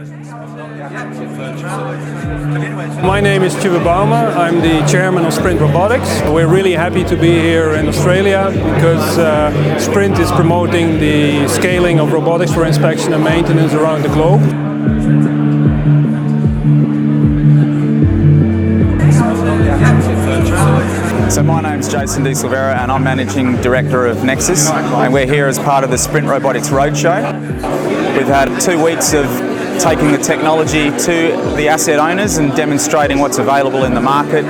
My name is Chevron. I'm the chairman of SPRINT Robotics. We're really happy to be here in Australia because SPRINT is promoting the scaling of robotics for inspection and maintenance around the globe. So my name's Jason De Silvera and I'm Managing Director of Nexxis, and we're here as part of the SPRINT Robotics Roadshow. We've had 2 weeks of taking the technology to the asset owners and demonstrating what's available in the market.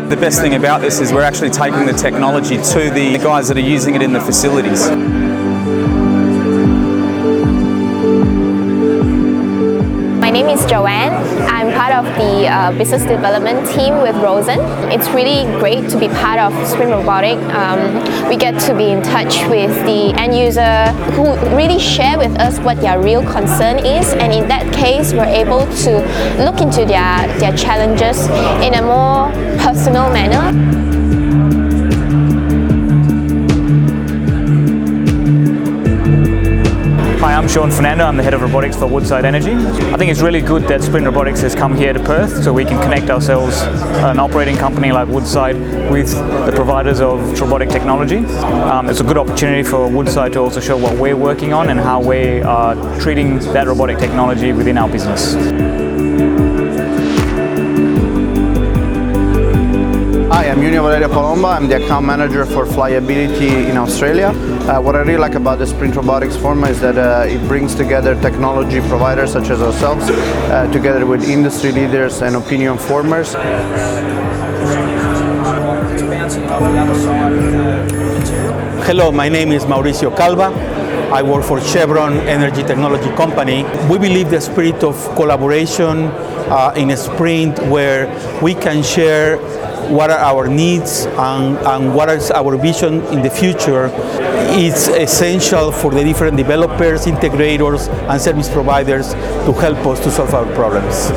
The best thing about this is we're actually taking the technology to the guys that are using it in the facilities. My name is Joanne. I'm part of the business development team with Rosen. It's really great to be part of SPRINT Robotics. We get to be in touch with the end user who really share with us what their real concern is, and in that case we're able to look into their challenges in a more personal manner. Hi, I'm Sean Fernando. I'm the head of robotics for Woodside Energy. I think it's really good that SPRINT Robotics has come here to Perth so we can connect ourselves, an operating company like Woodside, with the providers of robotic technology. It's a good opportunity for Woodside to also show what we're working on and how we are treating that robotic technology within our business. Hi, I'm Valeria Palomba. I'm the account manager for FlyAbility in Australia. What I really like about the SPRINT Robotics format is that it brings together technology providers such as ourselves, together with industry leaders and opinion formers. Hello, my name is Mauricio Calva. I work for Chevron Energy Technology Company. We believe the spirit of collaboration in a sprint where we can share what are our needs and what is our vision in the future is essential for the different developers, integrators, and service providers to help us to solve our problems.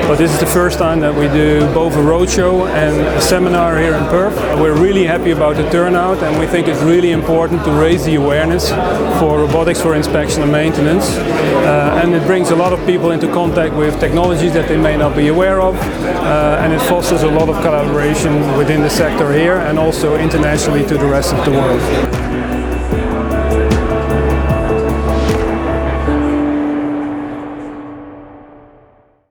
But this is the first time that we do both a roadshow and a seminar here in Perth. We're really happy about the turnout, and we think it's really important to raise the awareness for robotics for inspection and maintenance. And it brings a lot of people into contact with technologies that they may not be aware of, and it fosters a lot of collaboration within the sector here and also internationally to the rest of the world.